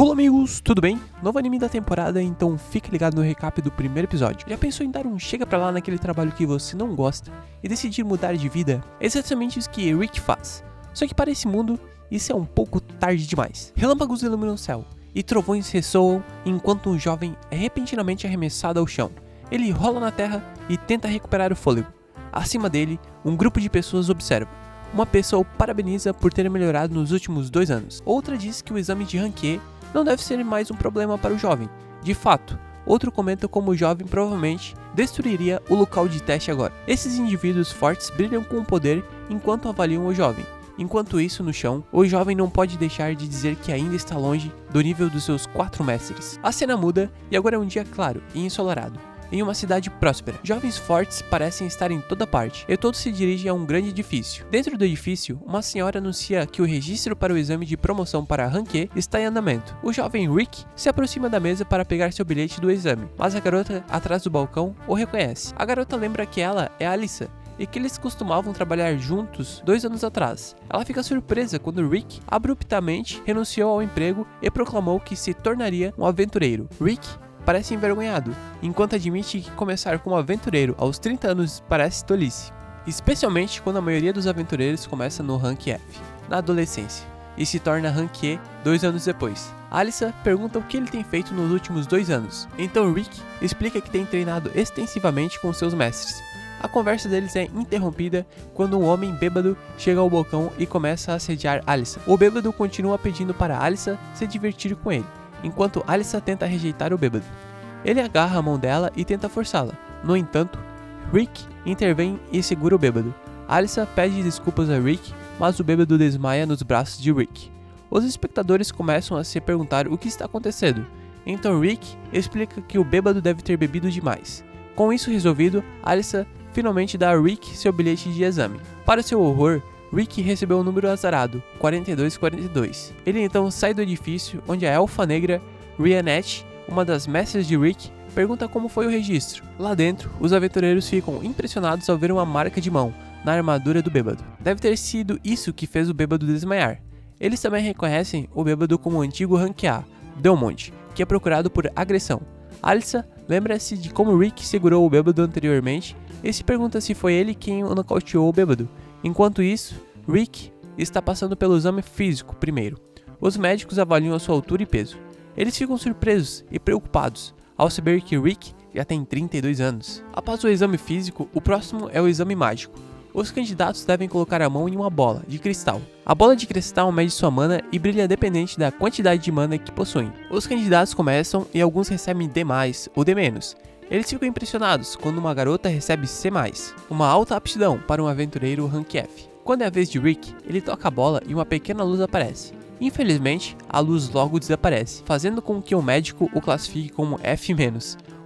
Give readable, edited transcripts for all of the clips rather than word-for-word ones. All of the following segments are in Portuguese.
Olá amigos, tudo bem? Novo anime da temporada, então fica ligado no recap do primeiro episódio. Já pensou em dar um chega pra lá naquele trabalho que você não gosta e decidir mudar de vida? É exatamente isso que Rick faz. Só que para esse mundo, isso é um pouco tarde demais. Relâmpagos iluminam o céu e trovões ressoam enquanto um jovem é repentinamente arremessado ao chão. Ele rola na terra e tenta recuperar o fôlego. Acima dele, um grupo de pessoas observa. Uma pessoa o parabeniza por ter melhorado nos últimos 2 anos. Outra diz que o exame de Ranquier não deve ser mais um problema para o jovem. De fato, outro comenta como o jovem provavelmente destruiria o local de teste agora. Esses indivíduos fortes brilham com o poder enquanto avaliam o jovem. Enquanto isso, no chão, o jovem não pode deixar de dizer que ainda está longe do nível dos seus 4 mestres. A cena muda e agora é um dia claro e ensolarado. Em uma cidade próspera, jovens fortes parecem estar em toda parte e todos se dirigem a um grande edifício. Dentro do edifício, uma senhora anuncia que o registro para o exame de promoção para Ranquier está em andamento. O jovem Rick se aproxima da mesa para pegar seu bilhete do exame, mas a garota atrás do balcão o reconhece. A garota lembra que ela é a Alyssa e que eles costumavam trabalhar juntos 2 anos atrás. Ela fica surpresa quando Rick abruptamente renunciou ao emprego e proclamou que se tornaria um aventureiro. Rick parece envergonhado, enquanto admite que começar como aventureiro aos 30 anos parece tolice, especialmente quando a maioria dos aventureiros começa no Rank F, na adolescência, e se torna Ranquier 2 anos depois. Alyssa pergunta o que ele tem feito nos últimos 2 anos, então Rick explica que tem treinado extensivamente com seus mestres. A conversa deles é interrompida quando um homem bêbado chega ao balcão e começa a assediar Alyssa. O bêbado continua pedindo para Alyssa se divertir com ele, enquanto Alyssa tenta rejeitar o bêbado. Ele agarra a mão dela e tenta forçá-la. No entanto, Rick intervém e segura o bêbado. Alyssa pede desculpas a Rick, mas o bêbado desmaia nos braços de Rick. Os espectadores começam a se perguntar o que está acontecendo. Então Rick explica que o bêbado deve ter bebido demais. Com isso resolvido, Alyssa finalmente dá a Rick seu bilhete de exame. Para seu horror, Rick recebeu um número azarado, 4242. Ele então sai do edifício, onde a elfa negra, Rhianette, uma das mestras de Rick, pergunta como foi o registro. Lá dentro, os aventureiros ficam impressionados ao ver uma marca de mão na armadura do bêbado. Deve ter sido isso que fez o bêbado desmaiar. Eles também reconhecem o bêbado como o antigo Ranquier, Delmont, que é procurado por agressão. Alyssa lembra-se de como Rick segurou o bêbado anteriormente e se pergunta se foi ele quem o nocauteou o bêbado. Enquanto isso, Rick está passando pelo exame físico primeiro. Os médicos avaliam a sua altura e peso. Eles ficam surpresos e preocupados ao saber que Rick já tem 32 anos. Após o exame físico, o próximo é o exame mágico. Os candidatos devem colocar a mão em uma bola de cristal. A bola de cristal mede sua mana e brilha dependente da quantidade de mana que possuem. Os candidatos começam e alguns recebem D+, ou D-. Eles ficam impressionados quando uma garota recebe C+, uma alta aptidão para um aventureiro Rank F. Quando é a vez de Rick, ele toca a bola e uma pequena luz aparece. Infelizmente, a luz logo desaparece, fazendo com que o médico o classifique como F-.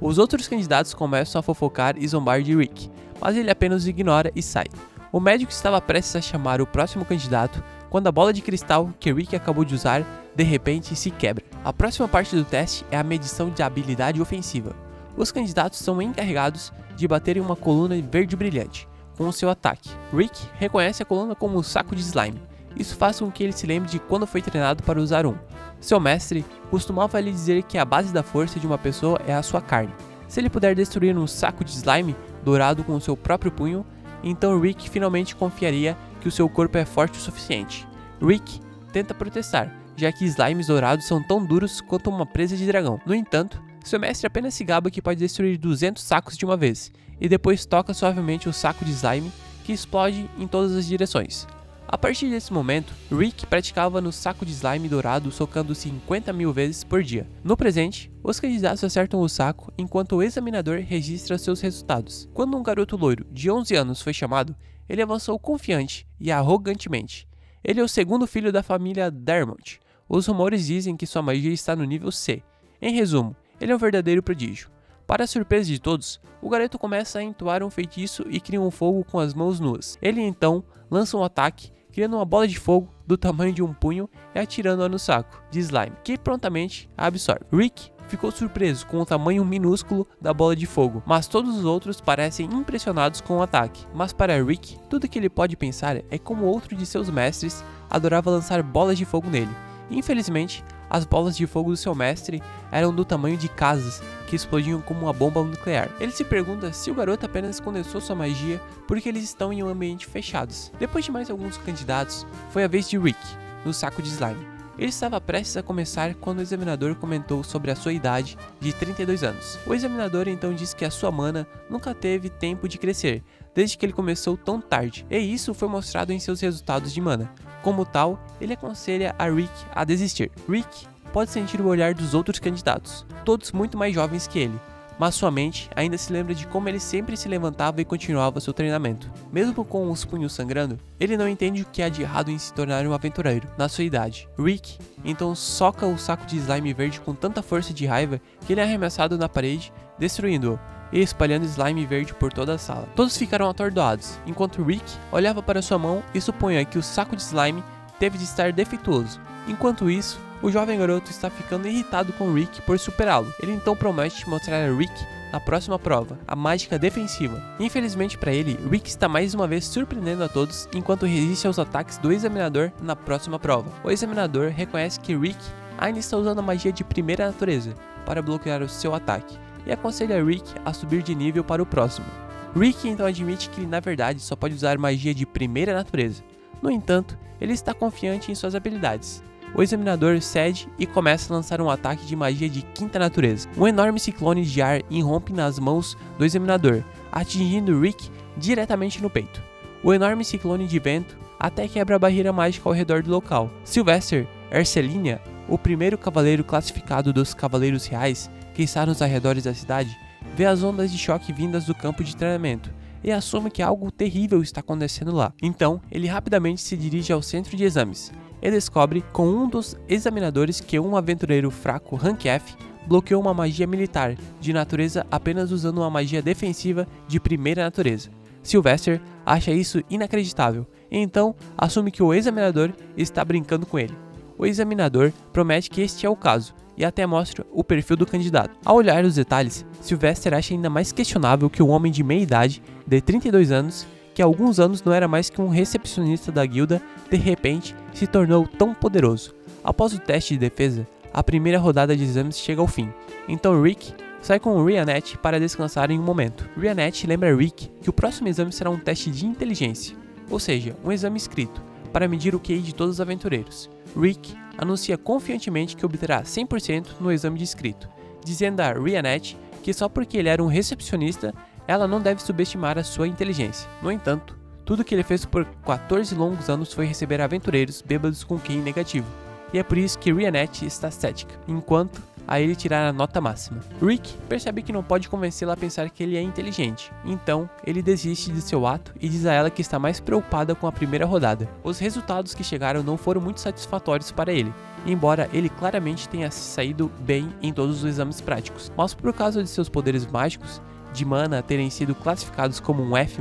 Os outros candidatos começam a fofocar e zombar de Rick, mas ele apenas ignora e sai. O médico estava prestes a chamar o próximo candidato quando a bola de cristal que Rick acabou de usar, de repente, se quebra. A próxima parte do teste é a medição de habilidade ofensiva. Os candidatos são encarregados de bater em uma coluna verde brilhante com o seu ataque. Rick reconhece a coluna como um saco de slime. Isso faz com que ele se lembre de quando foi treinado para usar um. Seu mestre costumava lhe dizer que a base da força de uma pessoa é a sua carne. Se ele puder destruir um saco de slime dourado com o seu próprio punho, então Rick finalmente confiaria que o seu corpo é forte o suficiente. Rick tenta protestar, já que slimes dourados são tão duros quanto uma presa de dragão. No entanto, seu mestre apenas se gaba que pode destruir 200 sacos de uma vez, e depois toca suavemente o saco de slime, que explode em todas as direções. A partir desse momento, Rick praticava no saco de slime dourado socando 50.000 vezes por dia. No presente, os candidatos acertam o saco enquanto o examinador registra seus resultados. Quando um garoto loiro de 11 anos foi chamado, ele avançou confiante e arrogantemente. Ele é o segundo filho da família Dermont. Os rumores dizem que sua magia está no nível C. Em resumo, ele é um verdadeiro prodígio. Para a surpresa de todos, o garoto começa a entoar um feitiço e cria um fogo com as mãos nuas. Ele então lança um ataque, criando uma bola de fogo do tamanho de um punho e atirando-a no saco de slime, que prontamente a absorve. Rick ficou surpreso com o tamanho minúsculo da bola de fogo, mas todos os outros parecem impressionados com o ataque. Mas para Rick, tudo que ele pode pensar é como outro de seus mestres adorava lançar bolas de fogo nele. Infelizmente, As bolas de fogo do seu mestre eram do tamanho de casas que explodiam como uma bomba nuclear. Ele se pergunta se o garoto apenas condensou sua magia porque eles estão em um ambiente fechados. Depois de mais alguns candidatos, foi a vez de Rick, no saco de slime. Ele estava prestes a começar quando o examinador comentou sobre a sua idade de 32 anos. O examinador então disse que a sua mana nunca teve tempo de crescer, desde que ele começou tão tarde, e isso foi mostrado em seus resultados de mana. Como tal, ele aconselha a Rick a desistir. Rick pode sentir o olhar dos outros candidatos, todos muito mais jovens que ele, mas sua mente ainda se lembra de como ele sempre se levantava e continuava seu treinamento. Mesmo com os punhos sangrando, ele não entende o que há de errado em se tornar um aventureiro na sua idade. Rick então soca o saco de slime verde com tanta força de raiva que ele é arremessado na parede, destruindo-o e espalhando slime verde por toda a sala. Todos ficaram atordoados, enquanto Rick olhava para sua mão e supunha que o saco de slime teve de estar defeituoso. Enquanto isso, o jovem garoto está ficando irritado com Rick por superá-lo. Ele então promete mostrar a Rick na próxima prova, a mágica defensiva. Infelizmente para ele, Rick está mais uma vez surpreendendo a todos enquanto resiste aos ataques do examinador na próxima prova. O examinador reconhece que Rick ainda está usando a magia de primeira natureza para bloquear o seu ataque e aconselha Rick a subir de nível para o próximo. Rick então admite que ele na verdade só pode usar magia de primeira natureza. No entanto, ele está confiante em suas habilidades. O examinador cede e começa a lançar um ataque de magia de quinta natureza. Um enorme ciclone de ar irrompe nas mãos do examinador, atingindo Rick diretamente no peito. O enorme ciclone de vento até quebra a barreira mágica ao redor do local. Sylvester Ercelinia, o primeiro cavaleiro classificado dos Cavaleiros Reais que está nos arredores da cidade, vê as ondas de choque vindas do campo de treinamento e assume que algo terrível está acontecendo lá. Então, ele rapidamente se dirige ao centro de exames e descobre com um dos examinadores que um aventureiro fraco Rank F bloqueou uma magia militar de natureza apenas usando uma magia defensiva de primeira natureza. Sylvester acha isso inacreditável e então assume que o examinador está brincando com ele. O examinador promete que este é o caso e até mostra o perfil do candidato. Ao olhar os detalhes, Sylvester acha ainda mais questionável que um homem de meia idade, de 32 anos, que há alguns anos não era mais que um recepcionista da guilda, de repente se tornou tão poderoso. Após o teste de defesa, a primeira rodada de exames chega ao fim, então Rick sai com Rhianette para descansar em um momento. Rhianette lembra Rick que o próximo exame será um teste de inteligência, ou seja, um exame escrito, para medir o QI de todos os aventureiros. Rick anuncia confiantemente que obterá 100% no exame de escrito, dizendo a Rhianette que só porque ele era um recepcionista, ela não deve subestimar a sua inteligência. No entanto, tudo que ele fez por 14 longos anos foi receber aventureiros bêbados com QI negativo, e é por isso que Rhianette está cética, enquanto a ele tirar a nota máxima. Rick percebe que não pode convencê-la a pensar que ele é inteligente, então ele desiste de seu ato e diz a ela que está mais preocupada com a primeira rodada. Os resultados que chegaram não foram muito satisfatórios para ele, embora ele claramente tenha saído bem em todos os exames práticos, mas por causa de seus poderes mágicos de mana terem sido classificados como um F-,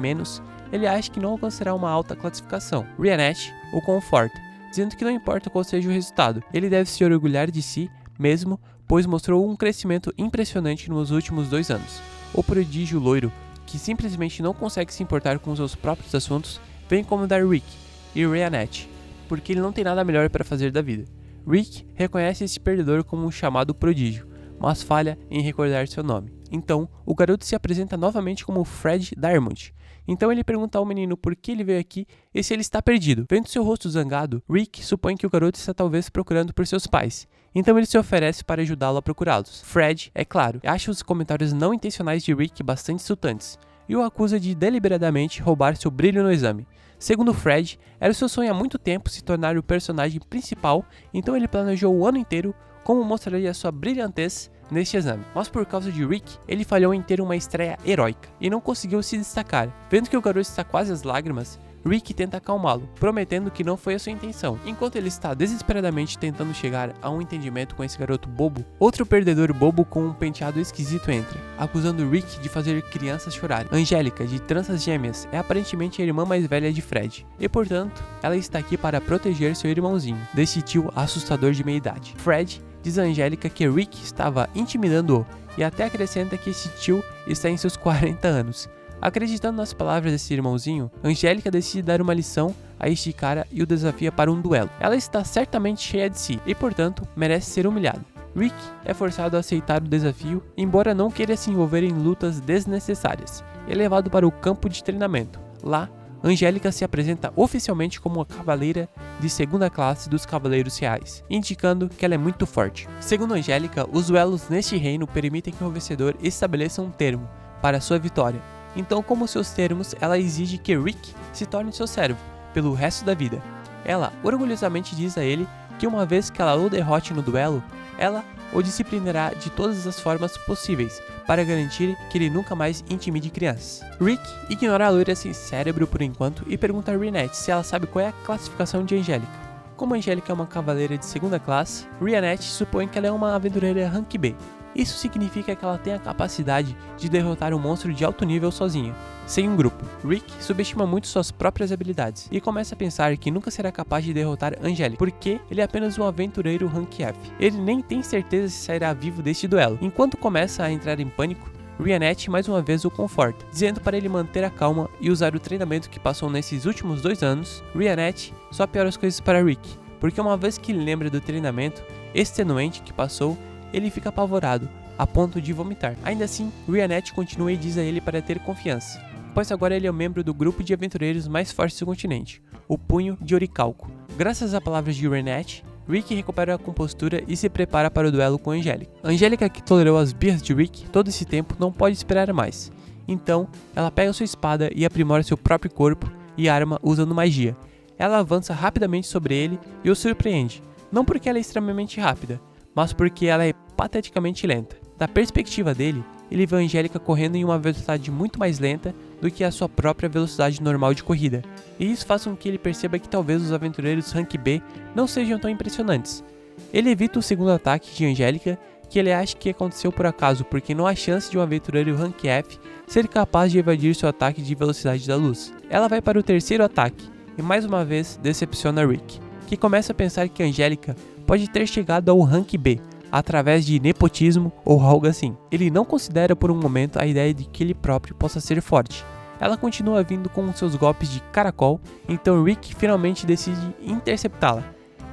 ele acha que não alcançará uma alta classificação. Rhianette o conforta, dizendo que não importa qual seja o resultado, ele deve se orgulhar de si mesmo, pois mostrou um crescimento impressionante nos últimos 2 anos. O prodígio loiro, que simplesmente não consegue se importar com seus próprios assuntos, vem incomodar Rick e Rhianette, porque ele não tem nada melhor para fazer da vida. Rick reconhece esse perdedor como um chamado prodígio, mas falha em recordar seu nome. Então, o garoto se apresenta novamente como Fred Diamond. Então ele pergunta ao menino por que ele veio aqui e se ele está perdido. Vendo seu rosto zangado, Rick supõe que o garoto está talvez procurando por seus pais. Então ele se oferece para ajudá-lo a procurá-los. Fred, é claro, acha os comentários não intencionais de Rick bastante insultantes e o acusa de deliberadamente roubar seu brilho no exame. Segundo Fred, era o seu sonho há muito tempo se tornar o personagem principal, então ele planejou o ano inteiro como mostraria sua brilhantez neste exame. Mas por causa de Rick, ele falhou em ter uma estreia heróica e não conseguiu se destacar. Vendo que o garoto está quase às lágrimas, Rick tenta acalmá-lo, prometendo que não foi a sua intenção. Enquanto ele está desesperadamente tentando chegar a um entendimento com esse garoto bobo, outro perdedor bobo com um penteado esquisito entra, acusando Rick de fazer crianças chorarem. Angélica, de tranças gêmeas, é aparentemente a irmã mais velha de Fred, e portanto, ela está aqui para proteger seu irmãozinho, desse tio assustador de meia-idade. Fred diz a Angélica que Rick estava intimidando-o, e até acrescenta que esse tio está em seus 40 anos. Acreditando nas palavras desse irmãozinho, Angélica decide dar uma lição a este cara e o desafia para um duelo. Ela está certamente cheia de si e, portanto, merece ser humilhada. Rick é forçado a aceitar o desafio, embora não queira se envolver em lutas desnecessárias. É levado para o campo de treinamento. Lá, Angélica se apresenta oficialmente como a cavaleira de segunda classe dos Cavaleiros Reais, indicando que ela é muito forte. Segundo Angélica, os duelos neste reino permitem que o vencedor estabeleça um termo para sua vitória. Então, como seus termos, ela exige que Rick se torne seu servo pelo resto da vida. Ela orgulhosamente diz a ele que uma vez que ela o derrote no duelo, ela o disciplinará de todas as formas possíveis para garantir que ele nunca mais intimide crianças. Rick ignora a loira sem cérebro por enquanto e pergunta a Reinette se ela sabe qual é a classificação de Angélica. Como Angélica é uma cavaleira de segunda classe, Reinette supõe que ela é uma aventureira rank B. Isso significa que ela tem a capacidade de derrotar um monstro de alto nível sozinha, sem um grupo. Rick subestima muito suas próprias habilidades e começa a pensar que nunca será capaz de derrotar Angélica, porque ele é apenas um aventureiro rank F. Ele nem tem certeza se sairá vivo deste duelo. Enquanto começa a entrar em pânico, Reinette mais uma vez o conforta, dizendo para ele manter a calma e usar o treinamento que passou nesses últimos 2 anos. Reinette só piora as coisas para Rick, porque uma vez que ele lembra do treinamento extenuante que passou, ele fica apavorado, a ponto de vomitar. Ainda assim, Reinette continua e diz a ele para ter confiança, pois agora ele é um membro do grupo de aventureiros mais fortes do continente, o Punho de Orichalco. Graças às palavras de Reinette, Rick recupera a compostura e se prepara para o duelo com Angélica. Angélica, que tolerou as birras de Rick todo esse tempo, não pode esperar mais. Então, ela pega sua espada e aprimora seu próprio corpo e arma usando magia. Ela avança rapidamente sobre ele e o surpreende, não porque ela é extremamente rápida, mas porque ela é pateticamente lenta. Da perspectiva dele, ele vê a Angélica correndo em uma velocidade muito mais lenta do que a sua própria velocidade normal de corrida, e isso faz com que ele perceba que talvez os aventureiros rank B não sejam tão impressionantes. Ele evita o segundo ataque de Angélica, que ele acha que aconteceu por acaso, porque não há chance de um aventureiro rank F ser capaz de evadir seu ataque de velocidade da luz. Ela vai para o terceiro ataque, e mais uma vez decepciona Rick, que começa a pensar que Angélica pode ter chegado ao rank B, através de nepotismo ou algo assim. Ele não considera por um momento a ideia de que ele próprio possa ser forte. Ela continua vindo com seus golpes de caracol, então Rick finalmente decide interceptá-la.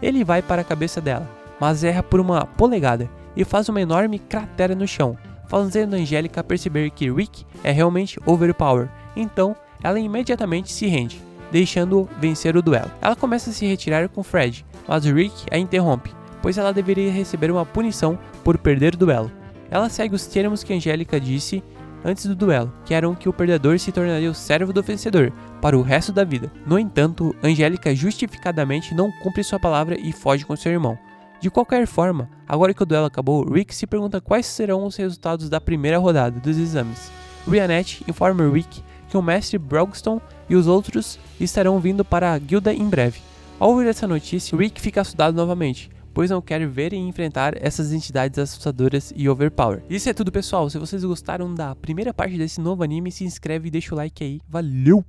Ele vai para a cabeça dela, mas erra por uma polegada e faz uma enorme cratera no chão, fazendo Angélica perceber que Rick é realmente overpower, então ela imediatamente se rende, deixando-o vencer o duelo. Ela começa a se retirar com Fred, mas Rick a interrompe, pois ela deveria receber uma punição por perder o duelo. Ela segue os termos que Angélica disse antes do duelo, que eram que o perdedor se tornaria o servo do vencedor para o resto da vida. No entanto, Angélica justificadamente não cumpre sua palavra e foge com seu irmão. De qualquer forma, agora que o duelo acabou, Rick se pergunta quais serão os resultados da primeira rodada dos exames. Reinette informa Rick que o mestre Brogston e os outros estarão vindo para a guilda em breve. Ao ouvir essa notícia, Rick fica assustado novamente, pois não quer ver e enfrentar essas entidades assustadoras e overpower. Isso é tudo, pessoal. Se vocês gostaram da primeira parte desse novo anime, se inscreve e deixa o like aí. Valeu!